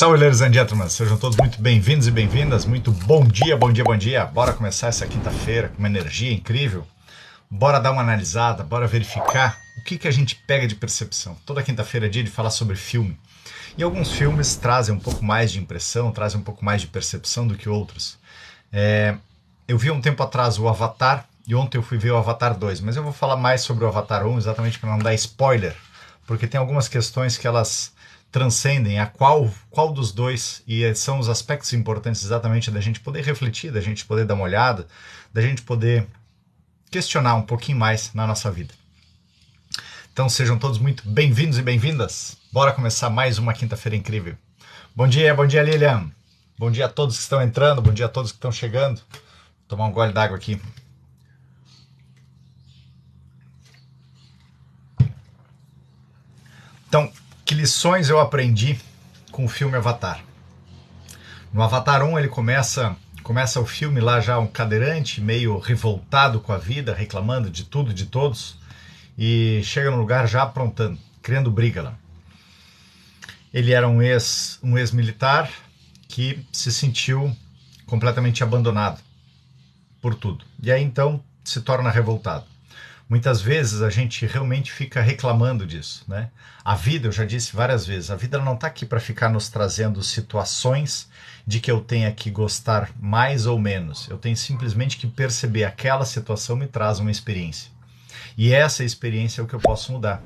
Salve, ladies and gentlemen, sejam todos muito bem-vindos e bem-vindas, muito bom dia, bom dia, bom dia. Bora começar essa quinta-feira com uma energia incrível. Bora dar uma analisada, bora verificar o que a gente pega de percepção. Toda quinta-feira é dia de falar sobre filme. E alguns filmes trazem um pouco mais de impressão, trazem um pouco mais de percepção do que outros. Eu vi um tempo atrás o Avatar e ontem eu fui ver o Avatar 2, mas eu vou falar mais sobre o Avatar 1 exatamente para não dar spoiler, porque tem algumas questões que elas transcendem a qual dos dois, e são os aspectos importantes exatamente da gente poder refletir, da gente poder dar uma olhada, da gente poder questionar um pouquinho mais na nossa vida. Então sejam todos muito bem-vindos e bem-vindas. Bora começar mais uma quinta-feira incrível. Bom dia Lilian. Bom dia a todos que estão entrando, bom dia a todos que estão chegando. Vou tomar um gole d'água aqui. Então, que lições eu aprendi com o filme Avatar? No Avatar 1 ele começa o filme lá já um cadeirante, meio revoltado com a vida, reclamando de tudo, de todos, e chega no lugar já aprontando, criando briga lá. Ele era um ex-militar que se sentiu completamente abandonado por tudo. E aí então se torna revoltado. Muitas vezes a gente realmente fica reclamando disso, né? A vida, eu já disse várias vezes, a vida não está aqui para ficar nos trazendo situações de que eu tenha que gostar mais ou menos. Eu tenho simplesmente que perceber aquela situação me traz uma experiência. E essa experiência é o que eu posso mudar.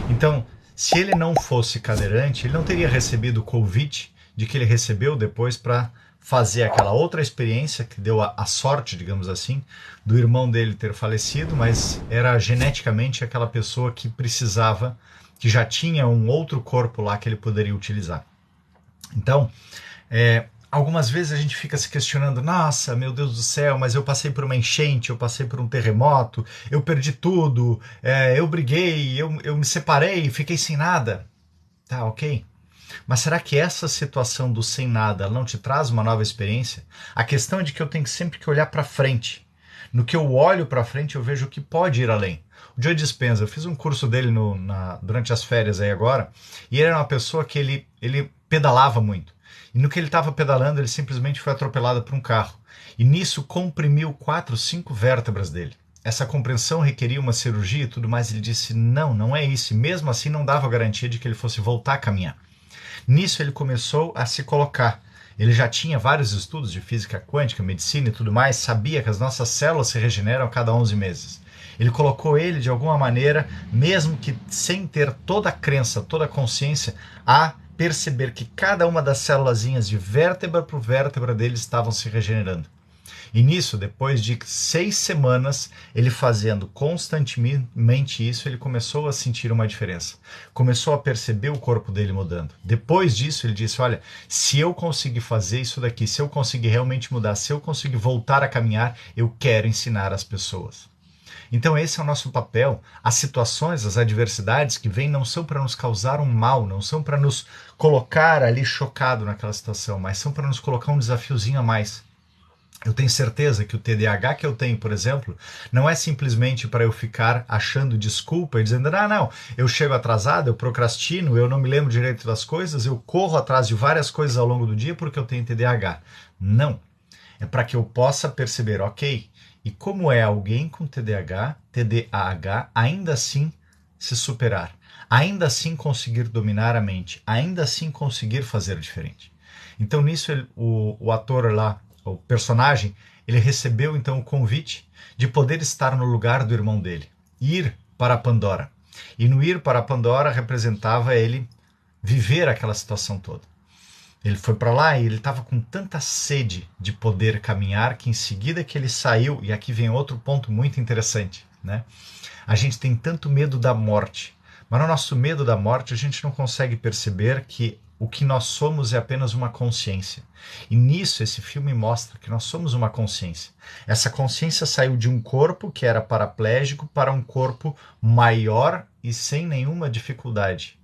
Então, se ele não fosse cadeirante, ele não teria recebido o convite de que ele recebeu depois para fazer aquela outra experiência que deu a sorte, digamos assim, do irmão dele ter falecido, mas era geneticamente aquela pessoa que precisava, que já tinha um outro corpo lá que ele poderia utilizar. Então, algumas vezes a gente fica se questionando, nossa, meu Deus do céu, mas eu passei por uma enchente, eu passei por um terremoto, eu perdi tudo, eu briguei, eu me separei, fiquei sem nada. Tá, ok? Mas será que essa situação do sem nada não te traz uma nova experiência? A questão é de que eu tenho sempre que olhar para frente. No que eu olho para frente, eu vejo o que pode ir além. O Joe Dispenza, eu fiz um curso dele durante as férias aí agora, e ele era uma pessoa que ele pedalava muito. E no que ele estava pedalando, ele simplesmente foi atropelado por um carro. E nisso comprimiu 4, 5 vértebras dele. Essa compreensão requeria uma cirurgia e tudo mais. Ele disse, não é isso. E mesmo assim não dava garantia de que ele fosse voltar a caminhar. Nisso ele começou a se colocar. Ele já tinha vários estudos de física quântica, medicina e tudo mais, sabia que as nossas células se regeneram a cada 11 meses. Ele colocou ele de alguma maneira, mesmo que sem ter toda a crença, toda a consciência, a perceber que cada uma das célulazinhas de vértebra por vértebra dele estavam se regenerando. E nisso, depois de 6 semanas, ele fazendo constantemente isso, ele começou a sentir uma diferença. Começou a perceber o corpo dele mudando. Depois disso, ele disse, olha, se eu conseguir fazer isso daqui, se eu conseguir realmente mudar, se eu conseguir voltar a caminhar, eu quero ensinar as pessoas. Então esse é o nosso papel. As situações, as adversidades que vêm não são para nos causar um mal, não são para nos colocar ali chocado naquela situação, mas são para nos colocar um desafiozinho a mais. Eu tenho certeza que o TDAH que eu tenho, por exemplo, não é simplesmente para eu ficar achando desculpa e dizendo, não, eu chego atrasado, eu procrastino, eu não me lembro direito das coisas, eu corro atrás de várias coisas ao longo do dia porque eu tenho TDAH. Não. É para que eu possa perceber, ok, e como é alguém com TDAH, ainda assim se superar, ainda assim conseguir dominar a mente, ainda assim conseguir fazer diferente. Então nisso o ator lá, o personagem, ele recebeu então o convite de poder estar no lugar do irmão dele, ir para Pandora. E no ir para Pandora representava ele viver aquela situação toda. Ele foi para lá e ele estava com tanta sede de poder caminhar que em seguida que ele saiu, e aqui vem outro ponto muito interessante, né? A gente tem tanto medo da morte, mas no nosso medo da morte a gente não consegue perceber que o que nós somos é apenas uma consciência. E nisso esse filme mostra que nós somos uma consciência. Essa consciência saiu de um corpo que era paraplégico para um corpo maior e sem nenhuma dificuldade.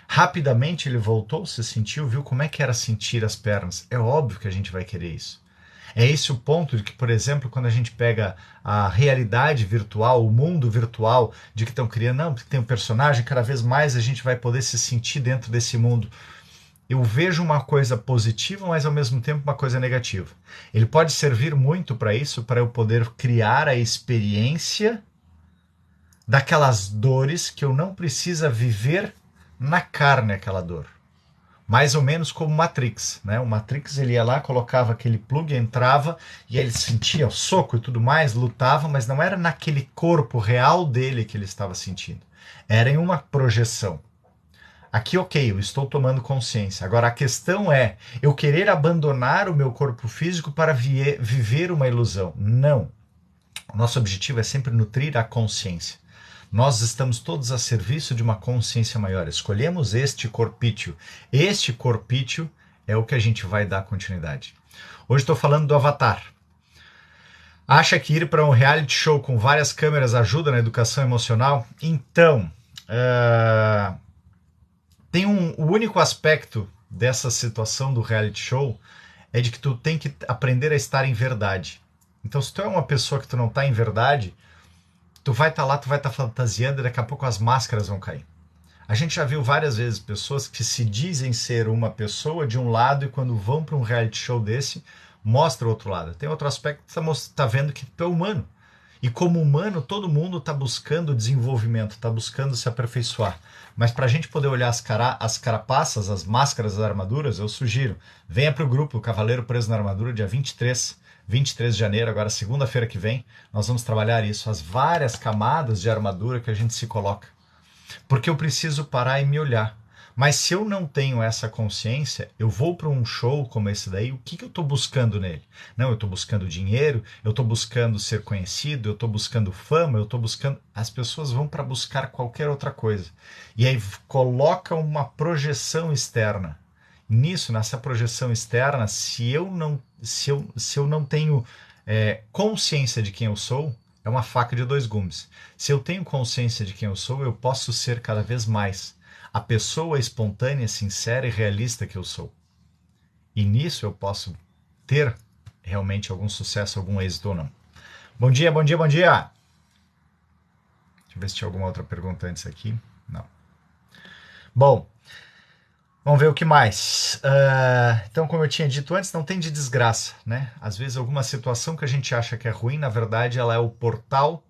Rapidamente ele voltou, se sentiu, viu como é que era sentir as pernas. É óbvio que a gente vai querer isso. É esse o ponto de que, por exemplo, quando a gente pega a realidade virtual, o mundo virtual de que estão criando, não, porque tem um personagem, cada vez mais a gente vai poder se sentir dentro desse mundo. eu vejo uma coisa positiva, mas ao mesmo tempo uma coisa negativa. Ele pode servir muito para isso, para eu poder criar a experiência daquelas dores que eu não precisa viver na carne aquela dor. Mais ou menos como Matrix, né? O Matrix, ele ia lá, colocava aquele plug, entrava e ele sentia o soco e tudo mais, lutava, mas não era naquele corpo real dele que ele estava sentindo. Era em uma projeção. Aqui, ok, eu estou tomando consciência. Agora, a questão é eu querer abandonar o meu corpo físico para viver uma ilusão. Não. O nosso objetivo é sempre nutrir a consciência. Nós estamos todos a serviço de uma consciência maior. Escolhemos este corpício. Este corpício é o que a gente vai dar continuidade. Hoje estou falando do Avatar. Acha que ir para um reality show com várias câmeras ajuda na educação emocional? Então, tem o único aspecto dessa situação do reality show é de que tu tem que aprender a estar em verdade. Então, se tu é uma pessoa que tu não está em verdade, tu vai estar lá, tu vai estar fantasiando e daqui a pouco as máscaras vão cair. A gente já viu várias vezes pessoas que se dizem ser uma pessoa de um lado e quando vão para um reality show desse, mostra o outro lado. Tem outro aspecto que tá vendo que tu é humano. E como humano, todo mundo está buscando desenvolvimento, está buscando se aperfeiçoar. Mas para a gente poder olhar as carapaças, as máscaras, as armaduras, eu sugiro, venha para o grupo Cavaleiro Preso na Armadura, dia 23 de janeiro, agora segunda-feira que vem, nós vamos trabalhar isso, as várias camadas de armadura que a gente se coloca. Porque eu preciso parar e me olhar. Mas se eu não tenho essa consciência, eu vou para um show como esse daí, o que eu estou buscando nele? Não, eu estou buscando dinheiro, eu estou buscando ser conhecido, eu estou buscando fama, eu estou buscando... As pessoas vão para buscar qualquer outra coisa. E aí coloca uma projeção externa. Nisso, nessa projeção externa, se eu não tenho consciência de quem eu sou, é uma faca de dois gumes. Se eu tenho consciência de quem eu sou, eu posso ser cada vez mais a pessoa espontânea, sincera e realista que eu sou. E nisso eu posso ter realmente algum sucesso, algum êxito ou não. Bom dia, bom dia, bom dia! Deixa eu ver se tinha alguma outra pergunta antes aqui. Não. Bom, vamos ver o que mais. Então, como eu tinha dito antes, não tem de desgraça, né? Às vezes alguma situação que a gente acha que é ruim, na verdade ela é o portal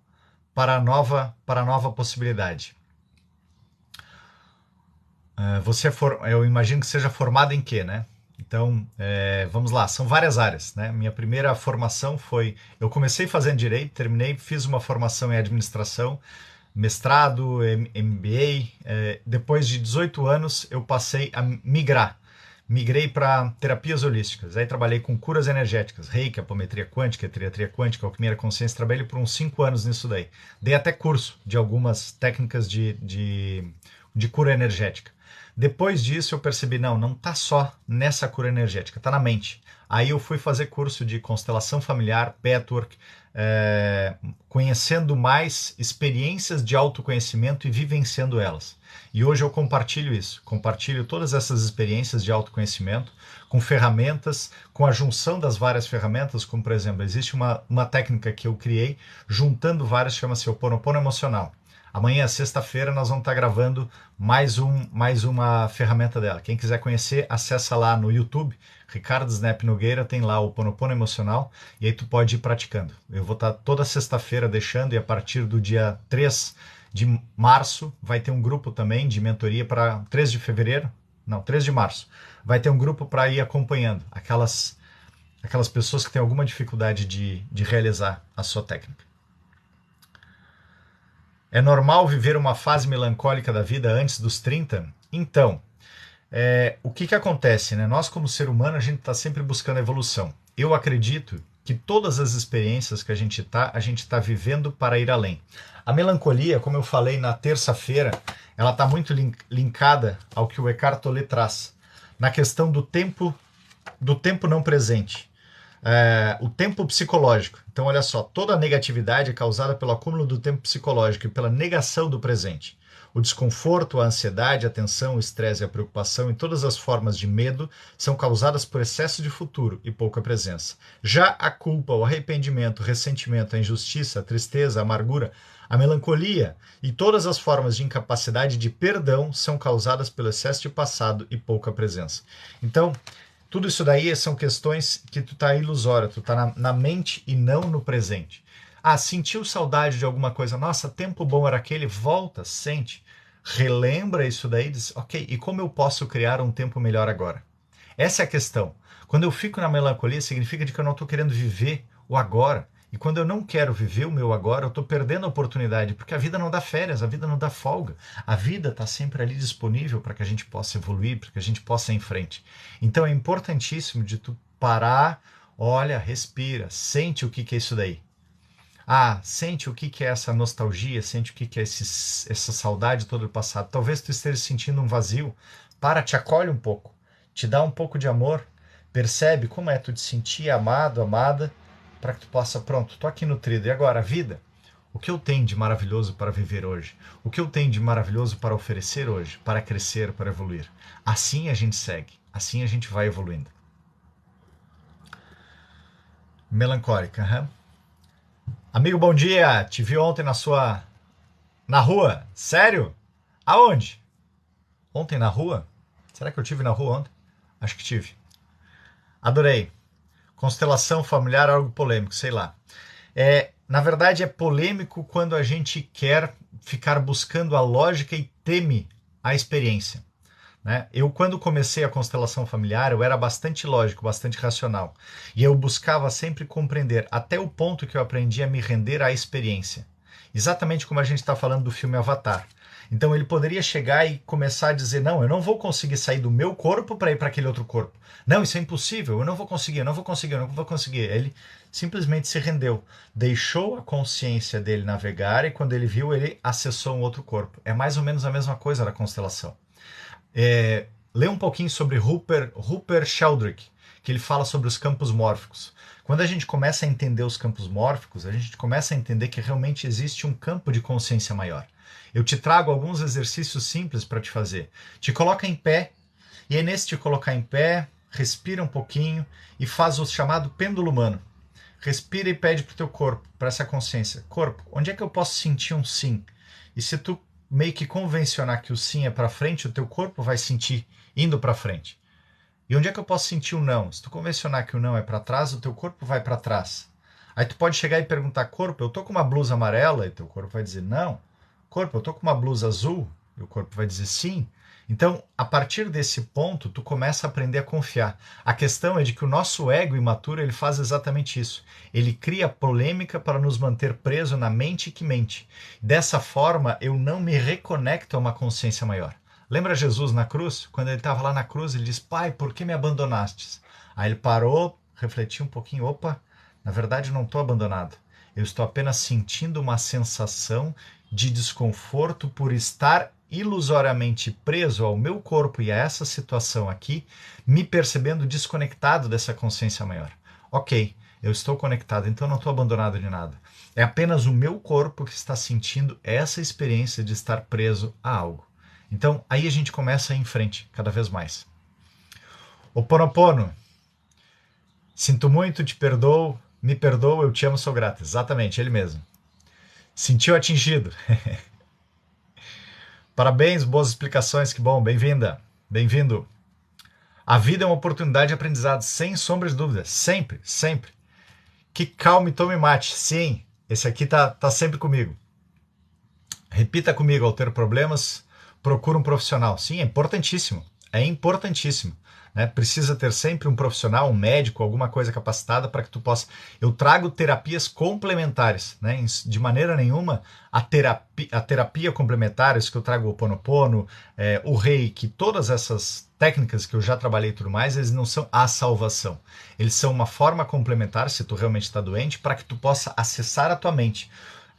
para a nova possibilidade. Eu imagino que seja formado em quê, né? Então, vamos lá, são várias áreas, né? Minha primeira formação foi... Eu comecei fazendo Direito, terminei, fiz uma formação em Administração, mestrado, MBA. Depois de 18 anos, eu passei a migrar. Migrei para terapias holísticas. Aí trabalhei com curas energéticas, Reiki, apometria quântica, triatria quântica, alquimia da consciência. Trabalhei por uns 5 anos nisso daí. Dei até curso de algumas técnicas de cura energética. Depois disso eu percebi, não está só nessa cura energética, está na mente. Aí eu fui fazer curso de constelação familiar, Pathwork, conhecendo mais experiências de autoconhecimento e vivenciando elas. E hoje eu compartilho isso, compartilho todas essas experiências de autoconhecimento com ferramentas, com a junção das várias ferramentas, como por exemplo, existe uma técnica que eu criei, juntando várias, chama-se Ho'oponopono Emocional. Amanhã, sexta-feira, nós vamos estar gravando mais uma ferramenta dela. Quem quiser conhecer, acessa lá no YouTube, Ricardo Snap Nogueira, tem lá o Ho'oponopono Emocional, e aí tu pode ir praticando. Eu vou estar toda sexta-feira deixando, e a partir do dia 3 de março, vai ter um grupo também de mentoria para 3 de março, vai ter um grupo para ir acompanhando aquelas pessoas que têm alguma dificuldade de realizar a sua técnica. É normal viver uma fase melancólica da vida antes dos 30? Então, o que acontece, né? Nós como ser humano, a gente está sempre buscando evolução. Eu acredito que todas as experiências que a gente está vivendo para ir além. A melancolia, como eu falei na terça-feira, ela está muito linkada ao que o Eckhart Tolle traz, na questão do tempo não presente. O tempo psicológico. Então, olha só, toda a negatividade é causada pelo acúmulo do tempo psicológico e pela negação do presente. O desconforto, a ansiedade, a tensão, o estresse e a preocupação em todas as formas de medo são causadas por excesso de futuro e pouca presença. Já a culpa, o arrependimento, o ressentimento, a injustiça, a tristeza, a amargura, a melancolia e todas as formas de incapacidade de perdão são causadas pelo excesso de passado e pouca presença. Então, tudo isso daí são questões que tu tá ilusório, tu tá na mente e não no presente. Sentiu saudade de alguma coisa? Nossa, tempo bom era aquele? Volta, sente, relembra isso daí e diz, ok, e como eu posso criar um tempo melhor agora? Essa é a questão. Quando eu fico na melancolia, significa que eu não estou querendo viver o agora. E quando eu não quero viver o meu agora, eu estou perdendo a oportunidade, porque a vida não dá férias, a vida não dá folga. A vida está sempre ali disponível para que a gente possa evoluir, para que a gente possa ir em frente. Então é importantíssimo de tu parar, olha, respira, sente o que é isso daí. Sente o que é essa nostalgia, sente o que é essa saudade toda do passado. Talvez tu esteja sentindo um vazio. Te acolhe um pouco, te dá um pouco de amor, percebe como é tu te sentir amado, amada, para que tu possa, pronto, tô aqui nutrido. E agora, a vida? O que eu tenho de maravilhoso para viver hoje? O que eu tenho de maravilhoso para oferecer hoje? Para crescer, para evoluir? Assim a gente segue, assim a gente vai evoluindo. Melancólica, Amigo, bom dia! Te vi ontem na rua. Sério? Aonde? Ontem na rua? Será que eu tive na rua ontem? Acho que tive. Adorei. Constelação familiar, algo polêmico, sei lá. Na verdade, é polêmico quando a gente quer ficar buscando a lógica e teme a experiência. Né? Eu, quando comecei a constelação familiar, eu era bastante lógico, bastante racional. E eu buscava sempre compreender, até o ponto que eu aprendi a me render à experiência. Exatamente como a gente está falando do filme Avatar. Então ele poderia chegar e começar a dizer, não, eu não vou conseguir sair do meu corpo para ir para aquele outro corpo. Não, isso é impossível, eu não vou conseguir, eu não vou conseguir, eu não vou conseguir. Ele simplesmente se rendeu, deixou a consciência dele navegar e quando ele viu, ele acessou um outro corpo. É mais ou menos a mesma coisa da constelação. Lê um pouquinho sobre Rupert Sheldrake, que ele fala sobre os campos mórficos. Quando a gente começa a entender os campos mórficos, a gente começa a entender que realmente existe um campo de consciência maior. Eu te trago alguns exercícios simples para te fazer. Te coloca em pé, e aí nesse te colocar em pé, respira um pouquinho e faz o chamado pêndulo humano. Respira e pede para o teu corpo, para essa consciência. Corpo, onde é que eu posso sentir um sim? E se tu meio que convencionar que o sim é para frente, o teu corpo vai sentir indo para frente. E onde é que eu posso sentir o não? Se tu convencionar que o não é para trás, o teu corpo vai para trás. Aí tu pode chegar e perguntar, corpo, eu tô com uma blusa amarela? E teu corpo vai dizer não. Corpo, eu tô com uma blusa azul? E o corpo vai dizer sim. Então, a partir desse ponto, tu começa a aprender a confiar. A questão é de que o nosso ego imaturo, ele faz exatamente isso. Ele cria polêmica para nos manter preso na mente que mente. Dessa forma, eu não me reconecto a uma consciência maior. Lembra Jesus na cruz? Quando ele estava lá na cruz, ele diz, Pai, por que me abandonastes? Aí ele parou, refletiu um pouquinho, opa, na verdade eu não estou abandonado. Eu estou apenas sentindo uma sensação de desconforto por estar ilusoriamente preso ao meu corpo e a essa situação aqui, me percebendo desconectado dessa consciência maior. Ok, eu estou conectado, então não estou abandonado de nada. É apenas o meu corpo que está sentindo essa experiência de estar preso a algo. Então, aí a gente começa a ir em frente, cada vez mais. Ho'oponopono. Sinto muito, te perdoo, me perdoo, eu te amo, sou grato. Exatamente, ele mesmo. Sentiu atingido. Parabéns, boas explicações, que bom, bem-vinda, bem-vindo. A vida é uma oportunidade de aprendizado, sem sombra de dúvida, sempre, sempre. Que calme, tome mate, sim, esse aqui tá sempre comigo. Repita comigo, ao ter problemas, procura um profissional. Sim, é importantíssimo, né? Precisa ter sempre um profissional, um médico, alguma coisa capacitada para que tu possa... Eu trago terapias complementares, né? De maneira nenhuma a terapia complementar, isso que eu trago o Ho'oponopono, o Reiki, todas essas técnicas que eu já trabalhei e tudo mais, eles não são a salvação. Eles são uma forma complementar, se tu realmente está doente, para que tu possa acessar a tua mente.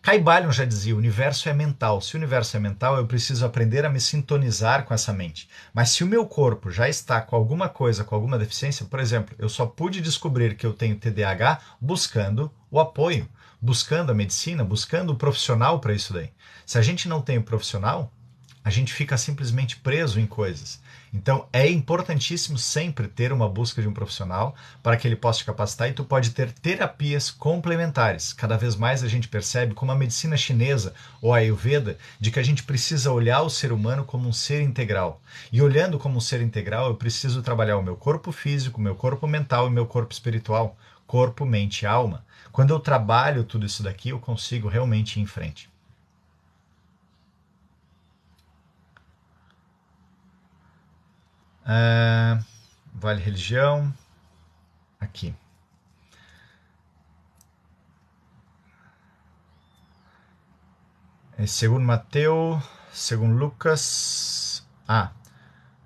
Caibalion já dizia, o universo é mental. Se o universo é mental, eu preciso aprender a me sintonizar com essa mente. Mas se o meu corpo já está com alguma coisa, com alguma deficiência, por exemplo, eu só pude descobrir que eu tenho TDAH buscando o apoio, buscando a medicina, buscando o profissional para isso daí. Se a gente não tem o profissional, a gente fica simplesmente preso em coisas. Então é importantíssimo sempre ter uma busca de um profissional para que ele possa te capacitar, e tu pode ter terapias complementares. Cada vez mais a gente percebe, como a medicina chinesa ou a Ayurveda, de que a gente precisa olhar o ser humano como um ser integral. E olhando como um ser integral, eu preciso trabalhar o meu corpo físico, o meu corpo mental e o meu corpo espiritual. Corpo, mente e alma. Quando eu trabalho tudo isso daqui, eu consigo realmente ir em frente. Vale religião. Aqui. Segundo Mateus, segundo Lucas.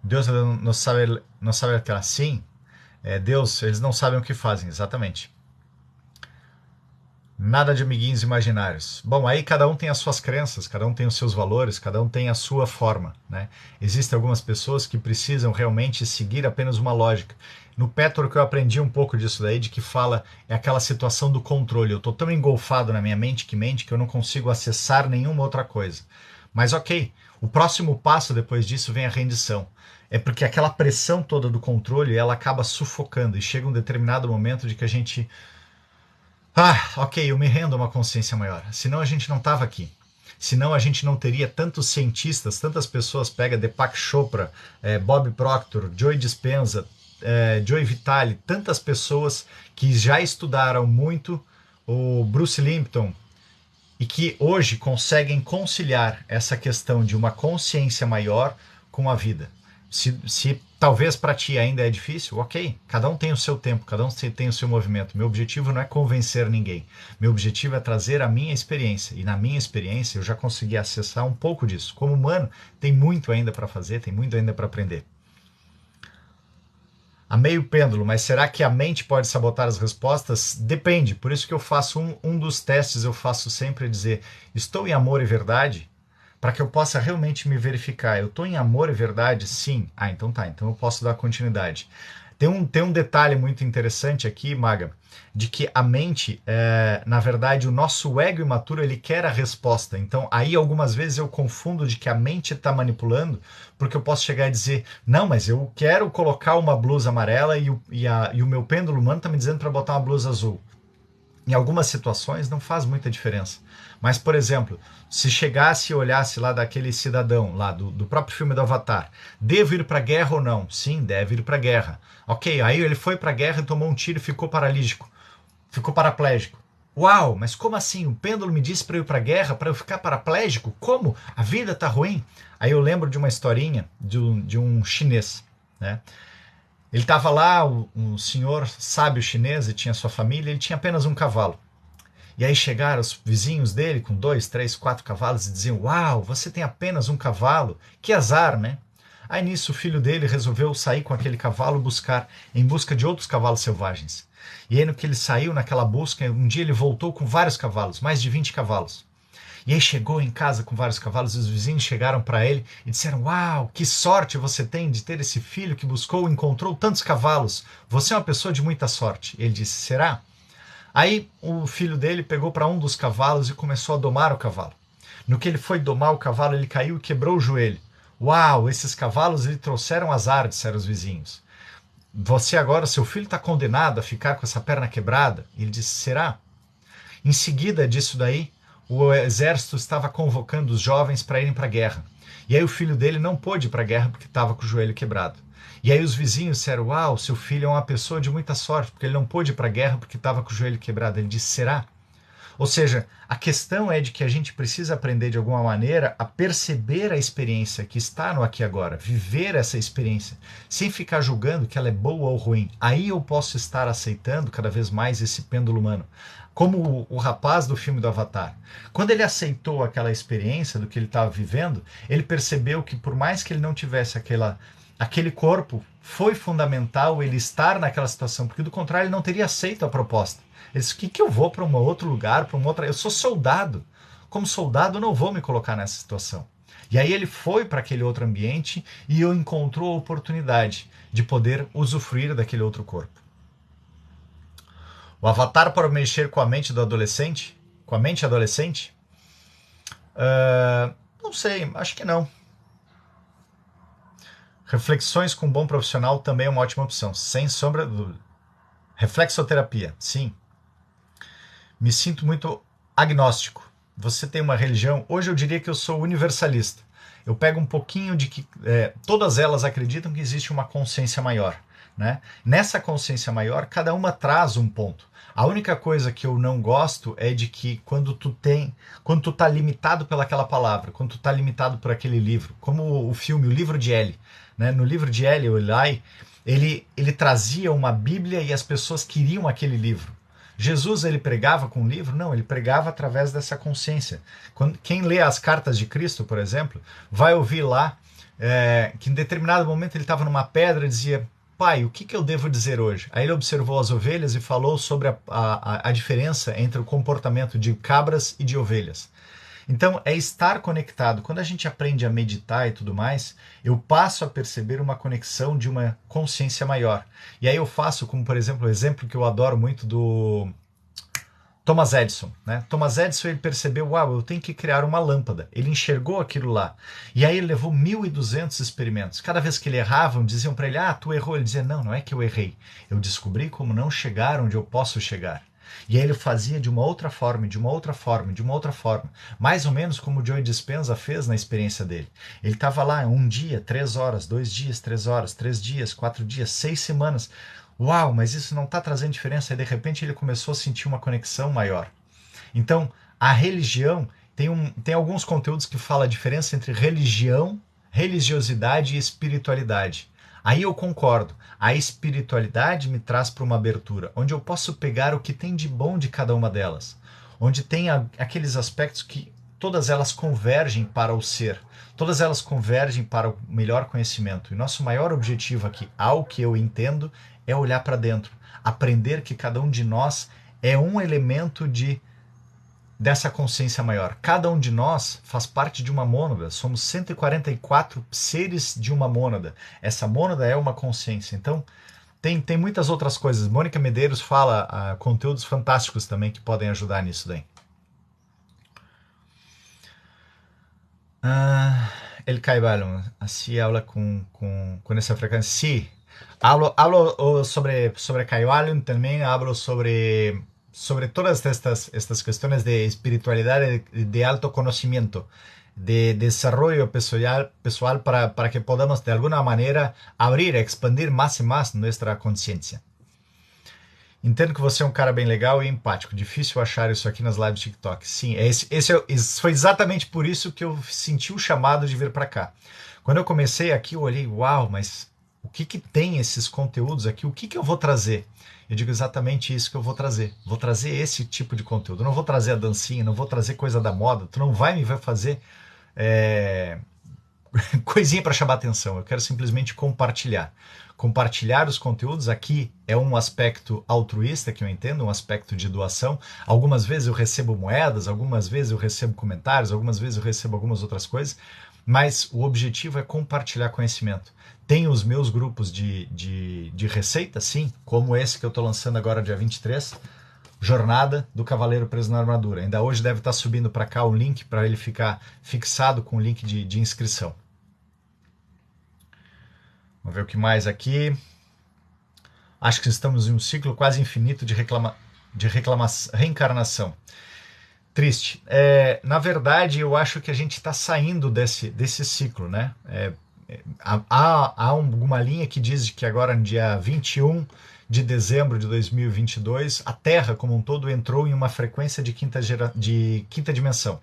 Deus não sabe aquela. Sim, Deus, eles não sabem o que fazem, exatamente. Nada de amiguinhos imaginários. Bom, aí cada um tem as suas crenças, cada um tem os seus valores, cada um tem a sua forma, né? Existem algumas pessoas que precisam realmente seguir apenas uma lógica. No Petro que eu aprendi um pouco disso daí, de que fala, é aquela situação do controle. Eu estou tão engolfado na minha mente que eu não consigo acessar nenhuma outra coisa. Mas ok, o próximo passo depois disso vem a rendição. É porque aquela pressão toda do controle, ela acaba sufocando, e chega um determinado momento de que a gente... ok, eu me rendo a uma consciência maior. Senão a gente não estava aqui. Senão a gente não teria tantos cientistas, tantas pessoas, pega Deepak Chopra, Bob Proctor, Joe Dispenza, Joe Vitale, tantas pessoas que já estudaram muito, o Bruce Lipton, e que hoje conseguem conciliar essa questão de uma consciência maior com a vida. Se talvez para ti ainda é difícil, ok, cada um tem o seu tempo, cada um tem o seu movimento. Meu objetivo não é convencer ninguém, meu objetivo é trazer a minha experiência, e na minha experiência eu já consegui acessar um pouco disso. Como humano, tem muito ainda para fazer, tem muito ainda para aprender. A meio pêndulo, mas será que a mente pode sabotar as respostas? Depende, por isso que eu faço um dos testes, eu faço sempre dizer, estou em amor e verdade? Para que eu possa realmente me verificar, eu estou em amor e verdade? Sim. Então tá, então eu posso dar continuidade. Tem um detalhe muito interessante aqui, Maga, de que a mente, na verdade, o nosso ego imaturo, ele quer a resposta. Então, aí algumas vezes eu confundo de que a mente está manipulando, porque eu posso chegar e dizer, não, mas eu quero colocar uma blusa amarela e o meu pêndulo humano está me dizendo para botar uma blusa azul. Em algumas situações não faz muita diferença. Mas, por exemplo, se chegasse e olhasse lá daquele cidadão, lá do próprio filme do Avatar, devo ir para a guerra ou não? Sim, deve ir para a guerra. Ok, aí ele foi para a guerra e tomou um tiro e ficou paralítico. Ficou paraplégico. Uau, mas como assim? O pêndulo me disse para eu ir para a guerra, para eu ficar paraplégico? Como? A vida tá ruim? Aí eu lembro de uma historinha de um chinês, né? Ele estava lá, um senhor sábio chinês, e tinha sua família, ele tinha apenas um cavalo. E aí chegaram os vizinhos dele com 2, 3, 4 cavalos e diziam, uau, você tem apenas um cavalo? Que azar, né? Aí nisso o filho dele resolveu sair com aquele cavalo em busca de outros cavalos selvagens. E aí no que ele saiu naquela busca, um dia ele voltou com vários cavalos, mais de 20 cavalos. E aí chegou em casa com vários cavalos, e os vizinhos chegaram para ele e disseram, uau, que sorte você tem de ter esse filho que buscou e encontrou tantos cavalos. Você é uma pessoa de muita sorte. Ele disse, será? Aí o filho dele pegou para um dos cavalos e começou a domar o cavalo. No que ele foi domar o cavalo, ele caiu e quebrou o joelho. Uau, esses cavalos lhe trouxeram azar, disseram os vizinhos. Você agora, seu filho está condenado a ficar com essa perna quebrada? Ele disse, será? Em seguida disso daí, o exército estava convocando os jovens para irem para a guerra. E aí o filho dele não pôde ir para a guerra porque estava com o joelho quebrado. E aí os vizinhos disseram, uau, seu filho é uma pessoa de muita sorte, porque ele não pôde ir para a guerra porque estava com o joelho quebrado. Ele disse, será? Ou seja, a questão é de que a gente precisa aprender de alguma maneira a perceber a experiência que está no aqui e agora, viver essa experiência, sem ficar julgando que ela é boa ou ruim. Aí eu posso estar aceitando cada vez mais esse pêndulo humano. Como o rapaz do filme do Avatar. Quando ele aceitou aquela experiência do que ele estava vivendo, ele percebeu que por mais que ele não tivesse aquele corpo, foi fundamental ele estar naquela situação, porque do contrário ele não teria aceito a proposta. Ele disse, que eu vou para um outro lugar, para uma outra... Eu sou soldado. como soldado, eu não vou me colocar nessa situação. E aí ele foi para aquele outro ambiente e encontrou a oportunidade de poder usufruir daquele outro corpo. O avatar para mexer com a mente do adolescente? Com a mente adolescente? Não sei, acho que não. Reflexões com um bom profissional também é uma ótima opção, sem sombra de dúvida. Reflexoterapia, sim. Me sinto muito agnóstico. Você tem uma religião? Hoje eu diria que eu sou universalista. Eu pego um pouquinho de que todas elas acreditam que existe uma consciência maior, né? Nessa consciência maior, cada uma traz um ponto. A única coisa que eu não gosto é de que quando tu tá limitado pelaquela palavra, quando tu tá limitado por aquele livro, como o filme O Livro de Eli, né? No livro de Eli, o Eli, ele trazia uma Bíblia e as pessoas queriam aquele livro. Jesus, ele pregava com o livro? Não, ele pregava através dessa consciência. Quem lê as cartas de Cristo, por exemplo, vai ouvir lá que em determinado momento ele estava numa pedra e dizia: Pai, o que eu devo dizer hoje? Aí ele observou as ovelhas e falou sobre a diferença entre o comportamento de cabras e de ovelhas. Então, é estar conectado. Quando a gente aprende a meditar e tudo mais, eu passo a perceber uma conexão de uma consciência maior. E aí eu faço, como por exemplo, o exemplo que eu adoro muito do Thomas Edison, né? Thomas Edison, ele percebeu, uau, eu tenho que criar uma lâmpada. Ele enxergou aquilo lá. E aí ele levou 1.200 experimentos. Cada vez que ele errava, diziam para ele, tu errou. Ele dizia, não é que eu errei. Eu descobri como não chegar onde eu posso chegar. E aí ele fazia de uma outra forma, de uma outra forma, de uma outra forma. Mais ou menos como o Joe Dispenza fez na experiência dele. Ele estava lá 1 dia, 3 horas, 2 dias, 3 horas, 3 dias, 4 dias, 6 semanas. Uau, mas isso não está trazendo diferença. Aí de repente ele começou a sentir uma conexão maior. Então, a religião, tem alguns conteúdos que falam a diferença entre religião, religiosidade e espiritualidade. Aí eu concordo. A espiritualidade me traz para uma abertura, onde eu posso pegar o que tem de bom de cada uma delas. Onde tem aqueles aspectos que todas elas convergem para o ser. Todas elas convergem para o melhor conhecimento. E nosso maior objetivo aqui, ao que eu entendo, é olhar para dentro. Aprender que cada um de nós é um elemento dessa consciência maior. Cada um de nós faz parte de uma mônada. Somos 144 seres de uma mônada. Essa mônada é uma consciência. Então, tem muitas outras coisas. Mônica Medeiros fala conteúdos fantásticos também que podem ajudar nisso daí. El Caibalo, assim habla com essa frequência. Sí, hablo sobre Caibalo, também hablo sobre todas estas cuestiones de espiritualidad, de alto conocimiento, de desarrollo pessoal para que podamos de alguna manera abrir, expandir más y más nuestra conciencia. Entendo que você é um cara bem legal e empático. Difícil achar isso aqui nas lives do TikTok. Sim, foi exatamente por isso que eu senti o chamado de vir para cá. Quando eu comecei aqui, eu olhei, uau, mas o que tem esses conteúdos aqui? O que eu vou trazer? Eu digo exatamente isso que eu vou trazer. Vou trazer esse tipo de conteúdo. Eu não vou trazer a dancinha, não vou trazer coisa da moda. Tu não vai fazer coisinha para chamar atenção. Eu quero simplesmente compartilhar. Compartilhar os conteúdos aqui é um aspecto altruísta que eu entendo, um aspecto de doação. Algumas vezes eu recebo moedas, algumas vezes eu recebo comentários, algumas vezes eu recebo algumas outras coisas, mas o objetivo é compartilhar conhecimento. Tem os meus grupos de receita, sim, como esse que eu estou lançando agora dia 23, Jornada do Cavaleiro Preso na Armadura. Ainda hoje deve estar subindo para cá o link para ele ficar fixado com o link de inscrição. Vamos ver o que mais aqui. Acho que estamos em um ciclo quase infinito de reencarnação. Triste. Na verdade, eu acho que a gente está saindo desse ciclo, né? Há alguma linha que diz que agora, no dia 21 de dezembro de 2022, a Terra como um todo entrou em uma frequência de quinta dimensão.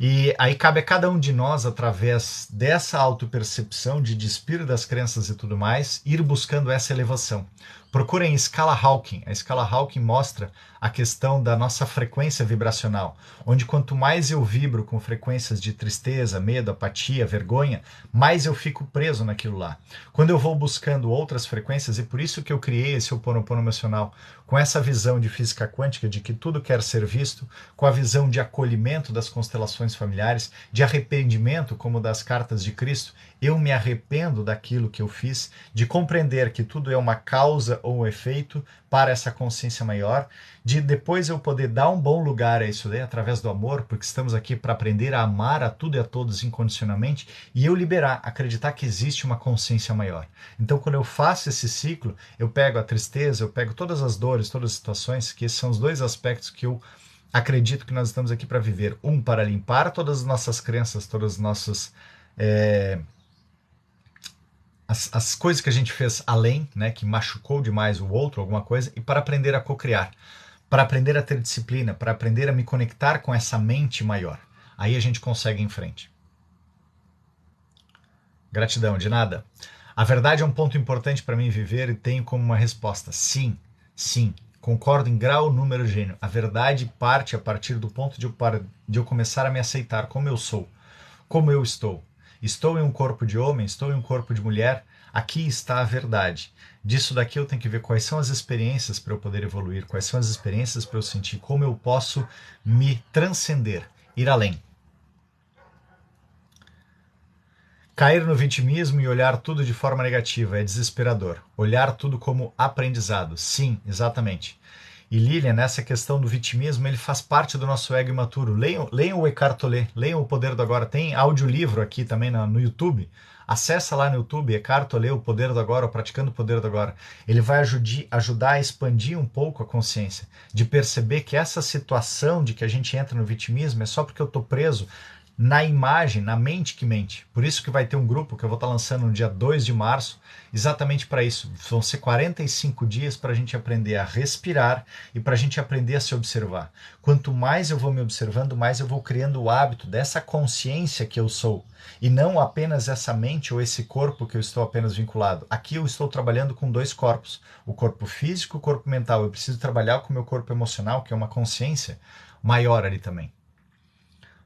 E aí cabe a cada um de nós, através dessa autopercepção, de despir das crenças e tudo mais, ir buscando essa elevação. Procurem escala Hawking. A escala Hawking mostra a questão da nossa frequência vibracional, onde quanto mais eu vibro com frequências de tristeza, medo, apatia, vergonha, mais eu fico preso naquilo lá. Quando eu vou buscando outras frequências, e por isso que eu criei esse Ho'oponopono emocional, com essa visão de física quântica, de que tudo quer ser visto, com a visão de acolhimento das constelações familiares, de arrependimento, como das cartas de Cristo, eu me arrependo daquilo que eu fiz, de compreender que tudo é uma causa ou um efeito para essa consciência maior, de depois eu poder dar um bom lugar a isso daí através do amor, porque estamos aqui para aprender a amar a tudo e a todos incondicionalmente, e eu liberar, acreditar que existe uma consciência maior. Então, quando eu faço esse ciclo, eu pego a tristeza, eu pego todas as dores, todas as situações, que esses são os dois aspectos que eu acredito que nós estamos aqui para viver. Um, para limpar todas as nossas crenças, todas as nossas... as coisas que a gente fez além, né, que machucou demais o outro, alguma coisa, e para aprender a co-criar, para aprender a ter disciplina, para aprender a me conectar com essa mente maior. Aí a gente consegue ir em frente. Gratidão, de nada. A verdade é um ponto importante para mim viver e tenho como uma resposta: sim, sim. Concordo em grau, número, gênero. A verdade parte a partir do ponto de eu começar a me aceitar como eu sou, como eu estou. Estou em um corpo de homem, estou em um corpo de mulher, aqui está a verdade. Disso daqui eu tenho que ver quais são as experiências para eu poder evoluir, quais são as experiências para eu sentir, como eu posso me transcender, ir além. Cair no vitimismo e olhar tudo de forma negativa é desesperador. Olhar tudo como aprendizado. Sim, exatamente. E Lilian, nessa questão do vitimismo, ele faz parte do nosso ego imaturo. Leiam o Eckhart Tolle, leiam o Poder do Agora. Tem audiolivro aqui também no YouTube. Acessa lá no YouTube, Eckhart Tolle, o Poder do Agora, ou Praticando o Poder do Agora. Ele vai ajudar a expandir um pouco a consciência, de perceber que essa situação de que a gente entra no vitimismo é só porque eu estou preso na imagem, na mente que mente. Por isso que vai ter um grupo que eu vou estar lançando no dia 2 de março, exatamente para isso. Vão ser 45 dias para a gente aprender a respirar e para a gente aprender a se observar. Quanto mais eu vou me observando, mais eu vou criando o hábito dessa consciência que eu sou. E não apenas essa mente ou esse corpo que eu estou apenas vinculado. Aqui eu estou trabalhando com dois corpos. O corpo físico e o corpo mental. Eu preciso trabalhar com o meu corpo emocional, que é uma consciência maior ali também.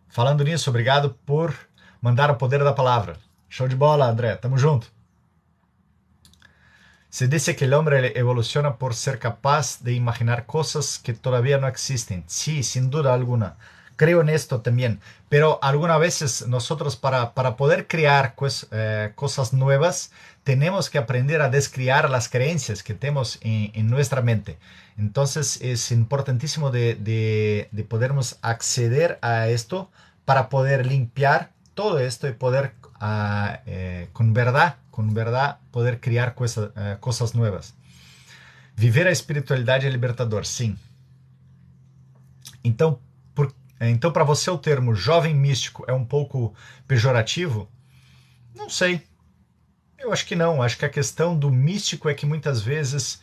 Falando nisso, obrigado por mandar o poder da palavra. Show de bola, André. Tamo junto. Se dice que el hombre evoluciona por ser capaz de imaginar cosas que todavía no existen. Sí, sin duda alguna. Creo en esto también. Pero algunas veces nosotros para poder crear cosas nuevas, tenemos que aprender a descriar las creencias que tenemos en nuestra mente. Entonces es importantísimo de podermos acceder a esto para poder limpiar todo esto y poder con verdad poder criar cosas nuevas. Viver a espiritualidade é libertador, sim. Então, para você o termo jovem místico é um pouco pejorativo? Não sei. Eu acho que não. Acho que a questão do místico é que muitas vezes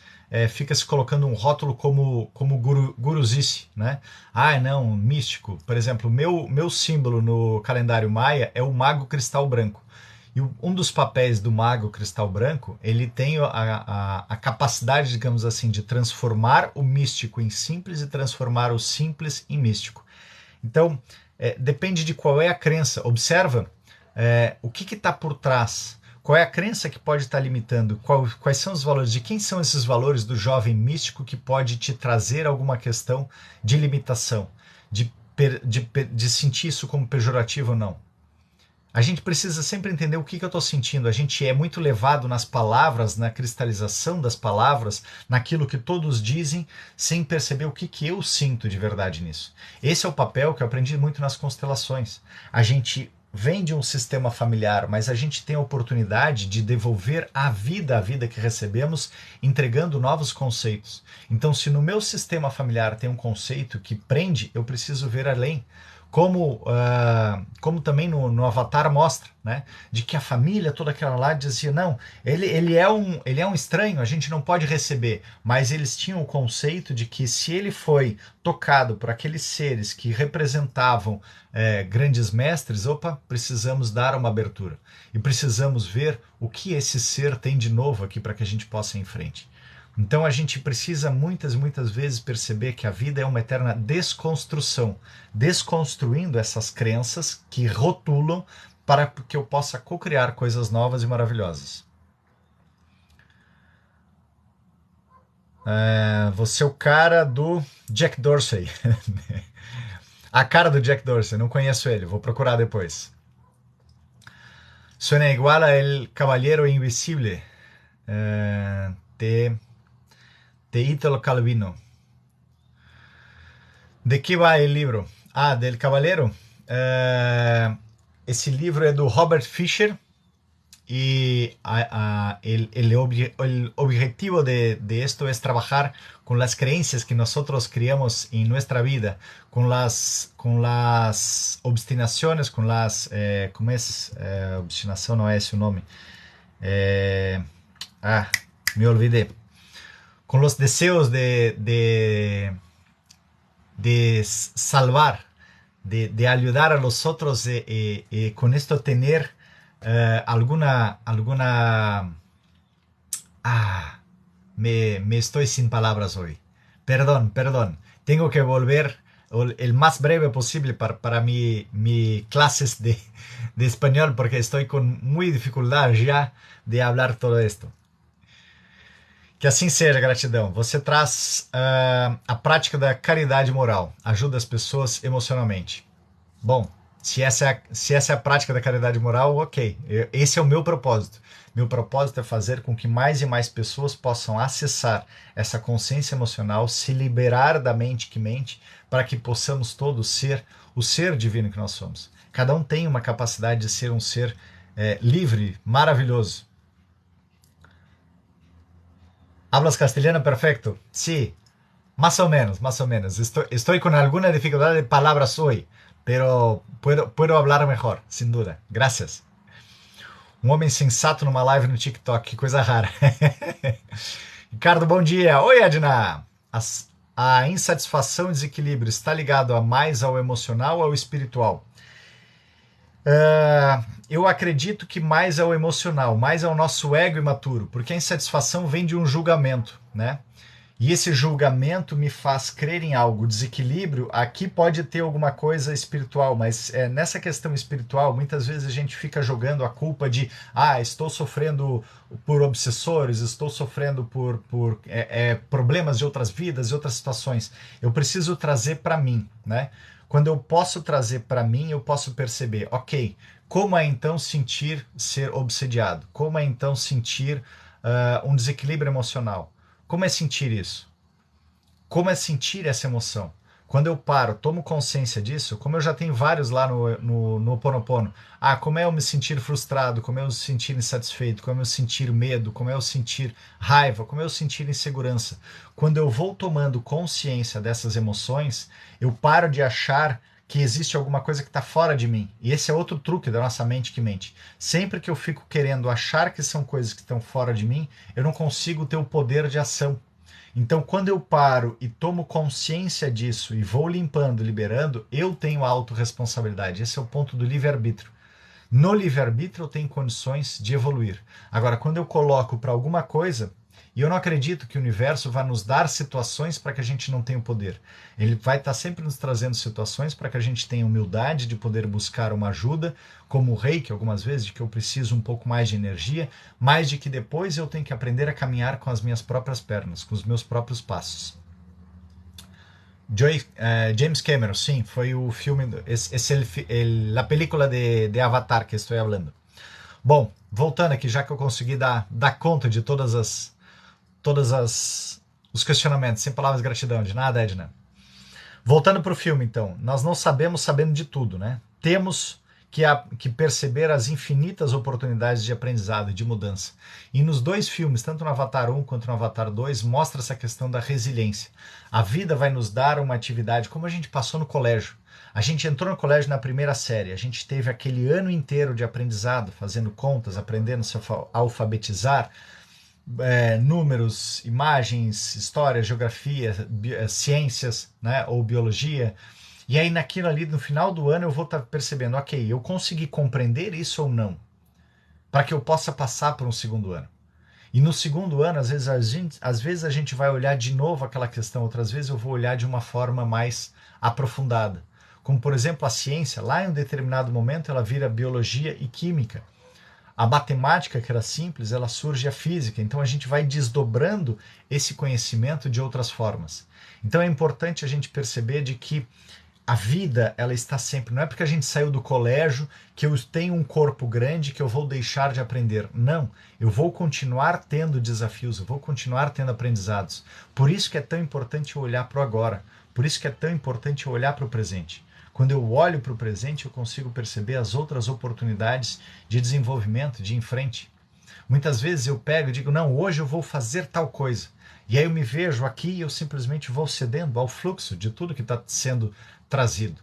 fica se colocando um rótulo como guruzice, né? Ah, não, místico. Por exemplo, meu símbolo no calendário maia é o mago cristal branco. E um dos papéis do mago cristal branco, ele tem a capacidade, digamos assim, de transformar o místico em simples e transformar o simples em místico. Então, depende de qual é a crença. Observa o que está por trás. Qual é a crença que pode estar limitando? Quais são os valores? De quem são esses valores do jovem místico que pode te trazer alguma questão de limitação? De sentir isso como pejorativo ou não? A gente precisa sempre entender o que eu estou sentindo. A gente é muito levado nas palavras, na cristalização das palavras, naquilo que todos dizem, sem perceber o que eu sinto de verdade nisso. Esse é o papel que eu aprendi muito nas constelações. A gente vem de um sistema familiar, mas a gente tem a oportunidade de devolver a vida que recebemos, entregando novos conceitos. Então, se no meu sistema familiar tem um conceito que prende, eu preciso ver além. como também no Avatar mostra, né? De que a família toda aquela lá dizia, não, ele é um estranho, a gente não pode receber, mas eles tinham o conceito de que se ele foi tocado por aqueles seres que representavam grandes mestres, opa, precisamos dar uma abertura e precisamos ver o que esse ser tem de novo aqui para que a gente possa ir em frente. Então a gente precisa muitas vezes perceber que a vida é uma eterna desconstrução, desconstruindo essas crenças que rotulam para que eu possa co-criar coisas novas e maravilhosas. Você é o cara do Jack Dorsey. A cara do Jack Dorsey, não conheço ele, vou procurar depois. Suena igual a El Caballero Invisible. De Italo Calvino. De que vai o livro? Del Caballero. Esse livro é do Robert Fisher y el objetivo de esto es trabajar con las creencias que nosotros creamos en nuestra vida, con las obstinaciones, con las... ¿cómo es? Obstinación no es su nombre. Me olvidé. Con los deseos de salvar, de ayudar a los otros, con esto tener alguna me estoy sin palabras hoy. Perdón. Tengo que volver el más breve posible para mi clases de español, porque estoy con muy dificultad ya de hablar todo esto. Que assim seja, gratidão. Você traz a prática da caridade moral, ajuda as pessoas emocionalmente. Bom, se essa é a prática da caridade moral, ok. Esse é o meu propósito. Meu propósito é fazer com que mais e mais pessoas possam acessar essa consciência emocional, se liberar da mente que mente, para que possamos todos ser o ser divino que nós somos. Cada um tem uma capacidade de ser um ser livre, maravilhoso. ¿Hablas castellano perfecto? Sí, más o menos. Estoy con alguna dificultad de palabras hoy, pero puedo hablar mejor, sin duda. Gracias. Um homem sensato numa live no TikTok, que coisa rara. Ricardo, bom dia. Oi, Edna. A insatisfação e desequilíbrio está ligado mais ao emocional ou ao espiritual? Eu acredito que mais ao emocional, mais ao nosso ego imaturo, porque a insatisfação vem de um julgamento, né? E esse julgamento me faz crer em algo. O desequilíbrio, aqui pode ter alguma coisa espiritual, mas nessa questão espiritual, muitas vezes a gente fica jogando a culpa de estou sofrendo por obsessores, estou sofrendo por problemas de outras vidas e outras situações. Eu preciso trazer para mim, né? Quando eu posso trazer para mim, eu posso perceber, ok, como é então sentir ser obsediado? Como é então sentir um desequilíbrio emocional? Como é sentir isso? Como é sentir essa emoção? Quando eu paro, tomo consciência disso, como eu já tenho vários lá no Ho Oponopono, como é eu me sentir frustrado, como é eu me sentir insatisfeito, como é eu sentir medo, como é eu sentir raiva, como é eu sentir insegurança. Quando eu vou tomando consciência dessas emoções, eu paro de achar que existe alguma coisa que está fora de mim. E esse é outro truque da nossa mente que mente. Sempre que eu fico querendo achar que são coisas que estão fora de mim, eu não consigo ter o poder de ação. Então, quando eu paro e tomo consciência disso e vou limpando, liberando, eu tenho a autorresponsabilidade. Esse é o ponto do livre-arbítrio. No livre-arbítrio eu tenho condições de evoluir. Agora, quando eu coloco para alguma coisa, e eu não acredito que o universo vai nos dar situações para que a gente não tenha o poder. Ele vai estar sempre nos trazendo situações para que a gente tenha humildade de poder buscar uma ajuda, como o Reiki, algumas vezes, de que eu preciso um pouco mais de energia, mas de que depois eu tenho que aprender a caminhar com as minhas próprias pernas, com os meus próprios passos. James Cameron, sim, foi o filme, a película de Avatar que estou falando. Bom, voltando aqui, já que eu consegui dar conta de todos os questionamentos, sem palavras de gratidão, de nada, Edna. Voltando para o filme, então, nós não sabendo de tudo, né? Temos que perceber as infinitas oportunidades de aprendizado e de mudança. E nos dois filmes, tanto no Avatar 1 quanto no Avatar 2, mostra essa questão da resiliência. A vida vai nos dar uma atividade, como a gente passou no colégio. A gente entrou no colégio na primeira série, a gente teve aquele ano inteiro de aprendizado, fazendo contas, aprendendo a se alfabetizar, números, imagens, história, geografia, ciências, né, ou biologia. E aí naquilo ali, no final do ano, eu vou estar percebendo, ok, eu consegui compreender isso ou não, para que eu possa passar por um segundo ano. E no segundo ano, às vezes a gente vai olhar de novo aquela questão, outras vezes eu vou olhar de uma forma mais aprofundada. Como, por exemplo, a ciência, lá em um determinado momento, ela vira biologia e química. A matemática, que era simples, ela surge a física. Então a gente vai desdobrando esse conhecimento de outras formas. Então é importante a gente perceber de que a vida, ela está sempre, não é porque a gente saiu do colégio que eu tenho um corpo grande que eu vou deixar de aprender. Não, eu vou continuar tendo desafios, eu vou continuar tendo aprendizados. Por isso que é tão importante eu olhar para o agora, por isso que é tão importante eu olhar para o presente. Quando eu olho para o presente, eu consigo perceber as outras oportunidades de desenvolvimento, de ir em frente. Muitas vezes eu pego e digo, não, hoje eu vou fazer tal coisa. E aí eu me vejo aqui e eu simplesmente vou cedendo ao fluxo de tudo que está sendo trazido.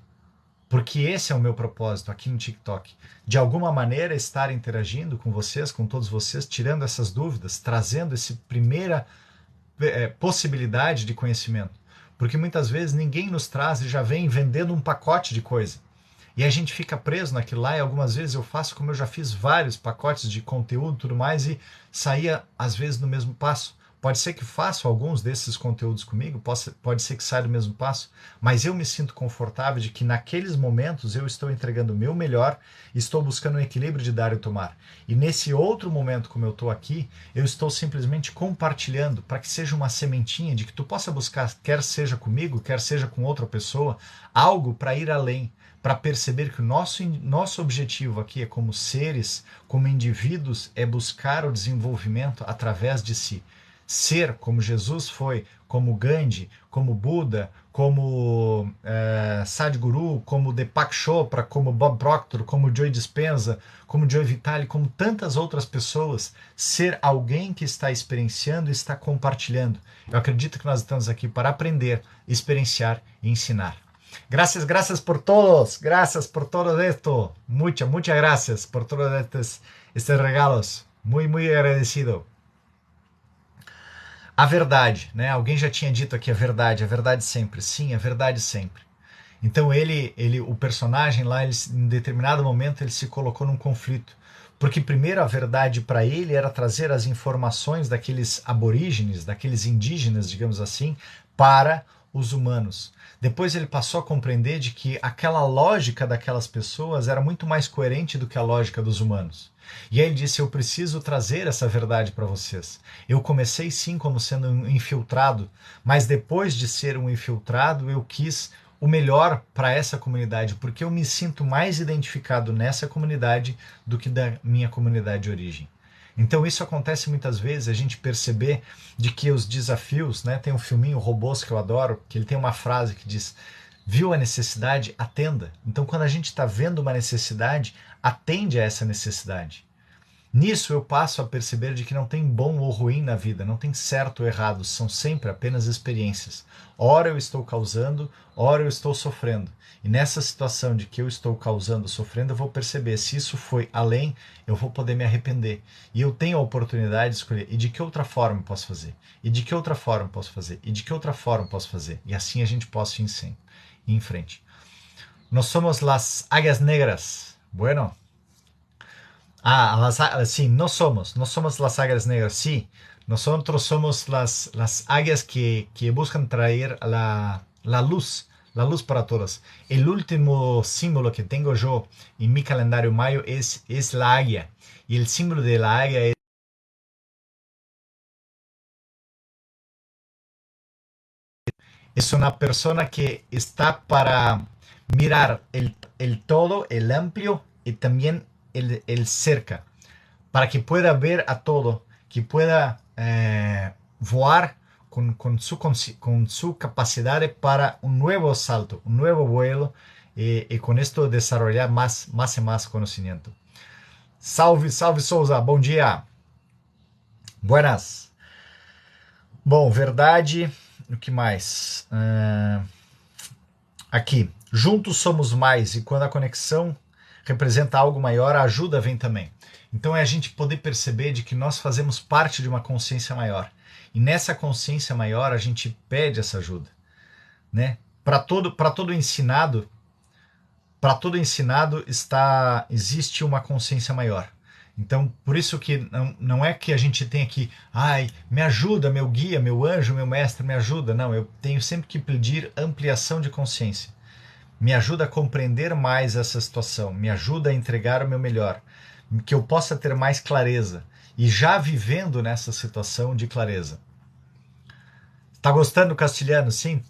Porque esse é o meu propósito aqui no TikTok. De alguma maneira estar interagindo com vocês, com todos vocês, tirando essas dúvidas, trazendo essa primeira possibilidade de conhecimento. Porque muitas vezes ninguém nos traz e já vem vendendo um pacote de coisa. E a gente fica preso naquilo lá, e algumas vezes eu faço como eu já fiz vários pacotes de conteúdo e tudo mais, e saía às vezes no mesmo passo. Pode ser que façam alguns desses conteúdos comigo, pode ser que saia do mesmo passo, mas eu me sinto confortável de que naqueles momentos eu estou entregando o meu melhor, estou buscando um equilíbrio de dar e tomar. E nesse outro momento, como eu estou aqui, eu estou simplesmente compartilhando para que seja uma sementinha de que tu possa buscar, quer seja comigo, quer seja com outra pessoa, algo para ir além, para perceber que o nosso objetivo aqui é como seres, como indivíduos, é buscar o desenvolvimento através de si. Ser como Jesus foi, como Gandhi, como Buda, como Sadhguru, como Deepak Chopra, como Bob Proctor, como Joe Dispenza, como Joe Vitale, como tantas outras pessoas, ser alguém que está experienciando e está compartilhando. Eu acredito que nós estamos aqui para aprender, experienciar e ensinar. Gracias por todos, gracias por todo esto, muchas gracias por todos estes regalos, muy agradecido. A verdade, né? Alguém já tinha dito aqui a verdade sempre. Sim, a verdade sempre. Então o personagem lá, em determinado momento, ele se colocou num conflito. Porque primeiro a verdade para ele era trazer as informações daqueles aborígenes, daqueles indígenas, digamos assim, para os humanos. Depois ele passou a compreender de que aquela lógica daquelas pessoas era muito mais coerente do que a lógica dos humanos. E aí ele disse, eu preciso trazer essa verdade para vocês. Eu comecei sim como sendo um infiltrado, mas depois de ser um infiltrado, eu quis o melhor para essa comunidade, porque eu me sinto mais identificado nessa comunidade do que da minha comunidade de origem. Então isso acontece muitas vezes, a gente perceber de que os desafios, né? Tem um filminho Robôs que eu adoro, que ele tem uma frase que diz, viu a necessidade, atenda. Então quando a gente está vendo uma necessidade, atende a essa necessidade. Nisso eu passo a perceber de que não tem bom ou ruim na vida, não tem certo ou errado, são sempre apenas experiências. Ora eu estou causando, ora eu estou sofrendo. E nessa situação de que eu estou causando, sofrendo, eu vou perceber se isso foi além, eu vou poder me arrepender. E eu tenho a oportunidade de escolher, e de que outra forma eu posso fazer? E de que outra forma eu posso fazer? E de que outra forma eu posso fazer? E assim a gente possa ir em frente. Nós somos las águias negras. Bueno. Sí, no somos las águilas negras, sí. Nosotros somos las águilas que buscan traer la luz para todos. El último símbolo que tengo yo en mi calendario mayo es la águia. Y el símbolo de la águia es una persona que está para mirar el todo, el amplio y también el cerca, para que pueda ver a todo, que pueda voar con su capacidad para un nuevo salto, un nuevo vuelo, y con esto desarrollar más y más conocimiento. Salve Souza, bom dia. Buenas. Bom, verdade, o que mais? Aqui, Juntos somos mais, e quando a conexão representa algo maior, a ajuda vem também. Então é a gente poder perceber de que nós fazemos parte de uma consciência maior. E nessa consciência maior a gente pede essa ajuda, né? Para todo ensinado existe uma consciência maior. Então, por isso que não é que a gente tenha que, me ajuda, meu guia, meu anjo, meu mestre, me ajuda. Não, eu tenho sempre que pedir ampliação de consciência. Me ajuda a compreender mais essa situação, me ajuda a entregar o meu melhor, que eu possa ter mais clareza e já vivendo nessa situação de clareza. Tá gostando do castelhano? Sim.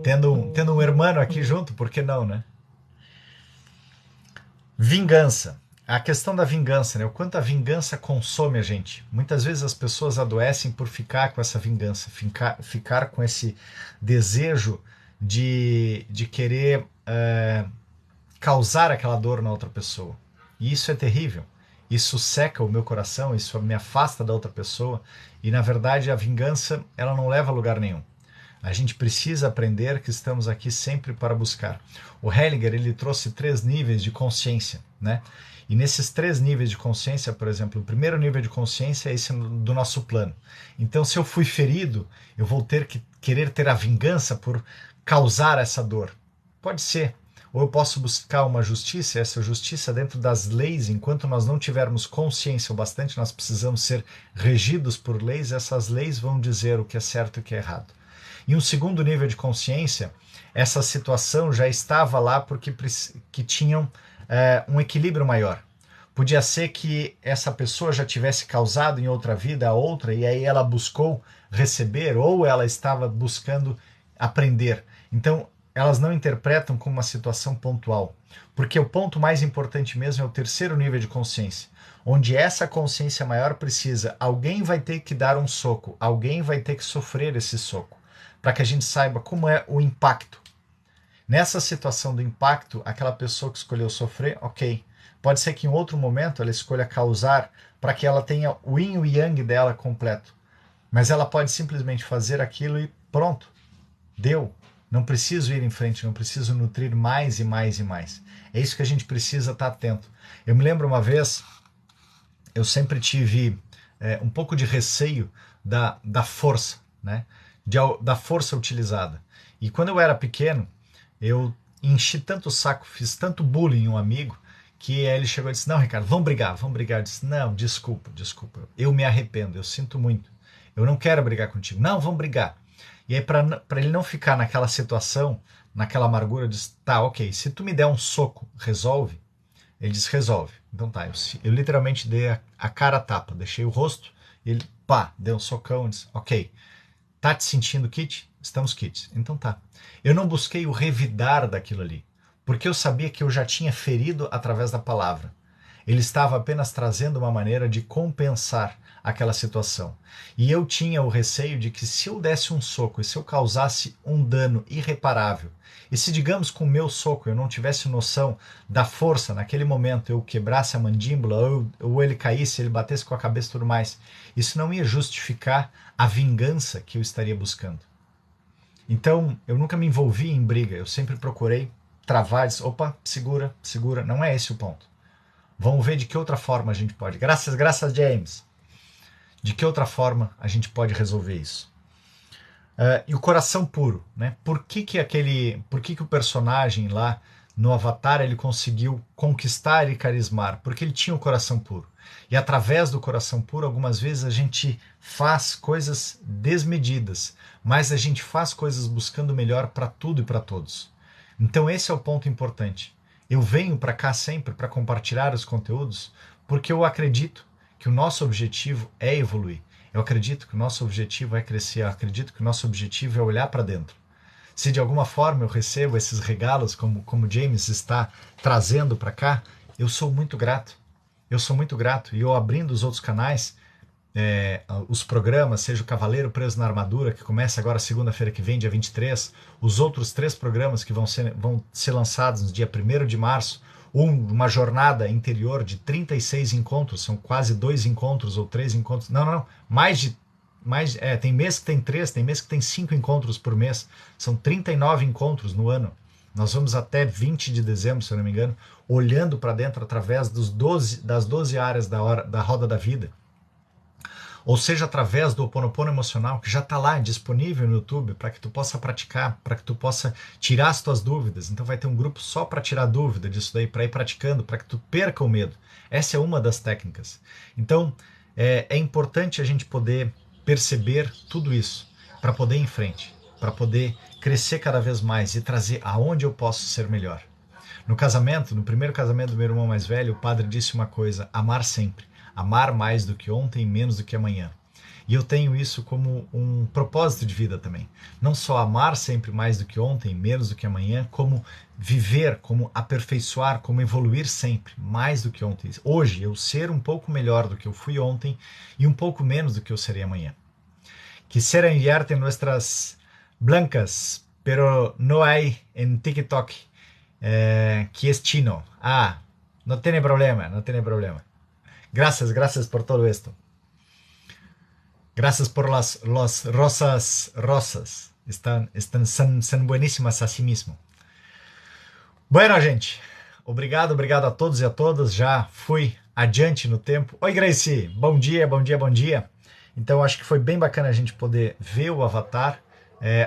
Tendo um hermano aqui junto, por que não, né? Vingança. A questão da vingança, né? O quanto a vingança consome a gente. Muitas vezes as pessoas adoecem por ficar com essa vingança, ficar com esse desejo de querer causar aquela dor na outra pessoa. E isso é terrível. Isso seca o meu coração, isso me afasta da outra pessoa. E na verdade a vingança, ela não leva a lugar nenhum. A gente precisa aprender que estamos aqui sempre para buscar. O Hellinger, ele trouxe 3 níveis de consciência, né? E nesses 3 níveis de consciência, por exemplo, o primeiro nível de consciência é esse do nosso plano. Então, se eu fui ferido, eu vou ter que querer ter a vingança por causar essa dor. Pode ser. Ou eu posso buscar uma justiça, essa justiça dentro das leis, enquanto nós não tivermos consciência o bastante, nós precisamos ser regidos por leis, essas leis vão dizer o que é certo e o que é errado. Em um segundo nível de consciência, essa situação já estava lá porque tinham um equilíbrio maior. Podia ser que essa pessoa já tivesse causado em outra vida a outra e aí ela buscou receber ou ela estava buscando aprender. Então, elas não interpretam como uma situação pontual, porque o ponto mais importante mesmo é o terceiro nível de consciência, onde essa consciência maior precisa, alguém vai ter que dar um soco, alguém vai ter que sofrer esse soco, para que a gente saiba como é o impacto. Nessa situação do impacto, aquela pessoa que escolheu sofrer, ok. Pode ser que em outro momento ela escolha causar para que ela tenha o yin e o yang dela completo. Mas ela pode simplesmente fazer aquilo e pronto, deu. Não preciso ir em frente, não preciso nutrir mais e mais e mais. É isso que a gente precisa estar atento. Eu me lembro uma vez, eu sempre tive um pouco de receio da força, né? Da força utilizada. E quando eu era pequeno, eu enchi tanto o saco, fiz tanto bullying em um amigo, que ele chegou e disse, não, Ricardo, vamos brigar. Eu disse, não, desculpa, eu me arrependo, eu sinto muito. Eu não quero brigar contigo. Não, vamos brigar. E aí, para ele não ficar naquela situação, naquela amargura, eu disse, tá, ok, se tu me der um soco, resolve? Ele disse, resolve. Então tá, eu literalmente dei a cara a tapa, deixei o rosto, e ele, deu um socão, disse, ok, tá te sentindo kit? Estamos kits. Então tá. Eu não busquei o revidar daquilo ali, porque eu sabia que eu já tinha ferido através da palavra. Ele estava apenas trazendo uma maneira de compensar aquela situação. E eu tinha o receio de que se eu desse um soco e se eu causasse um dano irreparável, e se digamos com o meu soco eu não tivesse noção da força, naquele momento eu quebrasse a mandíbula, ou ele caísse, ele batesse com a cabeça e tudo mais, isso não ia justificar a vingança que eu estaria buscando. Então, eu nunca me envolvi em briga, eu sempre procurei travar, disse, opa, segura, não é esse o ponto. Vamos ver de que outra forma a gente pode. Graças, James. De que outra forma a gente pode resolver isso? E o coração puro, né? Por que o personagem lá no Avatar ele conseguiu conquistar e carismar? Porque ele tinha o coração puro. E através do coração puro, algumas vezes a gente faz coisas desmedidas, mas a gente faz coisas buscando o melhor para tudo e para todos. Então esse é o ponto importante. Eu venho para cá sempre para compartilhar os conteúdos porque eu acredito que o nosso objetivo é evoluir. Eu acredito que o nosso objetivo é crescer. Eu acredito que o nosso objetivo é olhar para dentro. Se de alguma forma eu recebo esses regalos como James está trazendo para cá, eu sou muito grato. Eu sou muito grato. E eu abrindo os outros canais, os programas, seja o Cavaleiro Preso na Armadura, que começa agora segunda-feira que vem, dia 23, os outros 3 programas que vão ser lançados no dia 1º de março, uma jornada interior de 36 encontros, são quase 2 encontros ou 3 encontros, não, tem mês que tem 3, tem mês que tem 5 encontros por mês, são 39 encontros no ano, Nós vamos até 20 de dezembro, se eu não me engano, olhando para dentro através das 12 áreas da roda da vida. Ou seja, através do Ho Oponopono emocional, que já está lá disponível no YouTube, para que tu possa praticar, para que tu possa tirar as tuas dúvidas. Então vai ter um grupo só para tirar dúvida disso daí, para ir praticando, para que tu perca o medo. Essa é uma das técnicas. Então é importante a gente poder perceber tudo isso, para poder ir em frente, para poder crescer cada vez mais e trazer aonde eu posso ser melhor. No casamento, no primeiro casamento do meu irmão mais velho, o padre disse uma coisa: amar sempre. Amar mais do que ontem e menos do que amanhã. E eu tenho isso como um propósito de vida também. Não só amar sempre mais do que ontem, menos do que amanhã, como viver, como aperfeiçoar, como evoluir sempre, mais do que ontem. Hoje, eu ser um pouco melhor do que eu fui ontem e um pouco menos do que eu serei amanhã. Quisiera enviarte nuestras blancas, pero no hay en TikTok, que es chino. Ah, no tiene problema, no tiene problema. Gracias por todo esto. Gracias por las rosas. São buenísimas a si mismo. Bueno, gente. Obrigado a todos e a todas. Já fui adiante no tempo. Oi, Gracie. Bom dia. Então, acho que foi bem bacana a gente poder ver o Avatar.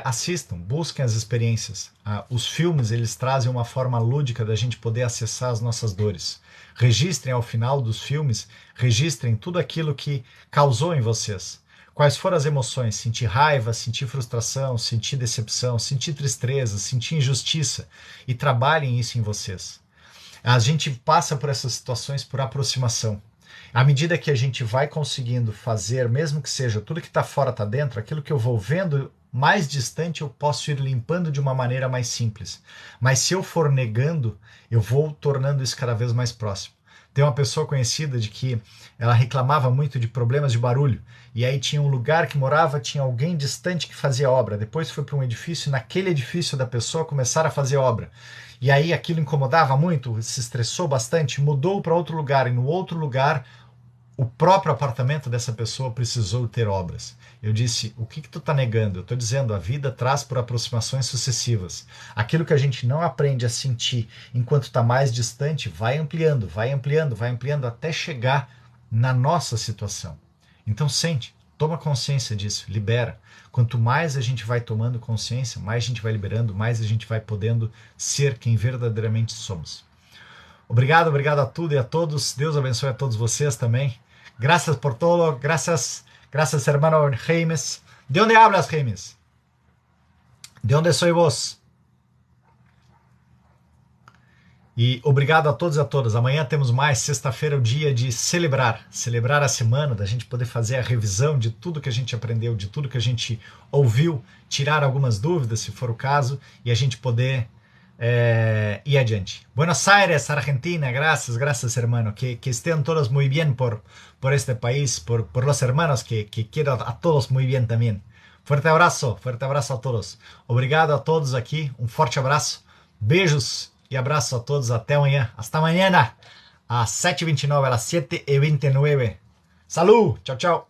Assistam, busquem as experiências. Os filmes, eles trazem uma forma lúdica da gente poder acessar as nossas dores. Registrem ao final dos filmes, registrem tudo aquilo que causou em vocês. Quais foram as emoções? Sentir raiva, sentir frustração, sentir decepção, sentir tristeza, sentir injustiça. E trabalhem isso em vocês. A gente passa por essas situações por aproximação. À medida que a gente vai conseguindo fazer, mesmo que seja tudo que está fora está dentro, aquilo que eu vou vendo mais distante eu posso ir limpando de uma maneira mais simples. Mas se eu for negando, eu vou tornando isso cada vez mais próximo. Tem uma pessoa conhecida de que ela reclamava muito de problemas de barulho. E aí tinha um lugar que morava, tinha alguém distante que fazia obra. Depois foi para um edifício e naquele edifício da pessoa começaram a fazer obra. E aí aquilo incomodava muito, se estressou bastante, mudou para outro lugar. E no outro lugar, o próprio apartamento dessa pessoa precisou ter obras. Eu disse, o que tu está negando? Eu estou dizendo, a vida traz por aproximações sucessivas. Aquilo que a gente não aprende a sentir enquanto está mais distante, vai ampliando, até chegar na nossa situação. Então sente, toma consciência disso, libera. Quanto mais a gente vai tomando consciência, mais a gente vai liberando, mais a gente vai podendo ser quem verdadeiramente somos. Obrigado a tudo e a todos. Deus abençoe a todos vocês também. Gracias por todo. Gracias, hermano James. ¿De dónde hablas, James? ¿De dónde soy vos? E obrigado a todos e a todas. Amanhã temos mais. Sexta-feira é o dia de celebrar a semana, da gente poder fazer a revisão de tudo que a gente aprendeu, de tudo que a gente ouviu, tirar algumas dúvidas, se for o caso, e a gente poder y adiante. Buenos Aires, Argentina, gracias hermano, que estén todos muy bien por este país, por los hermanos que quiero a todos muy bien también. Fuerte abraço a todos. Obrigado a todos aqui, forte abraço, beijos e abraço a todos, até amanhã, hasta mañana, às 7h29, às 7h29. Salud, tchau.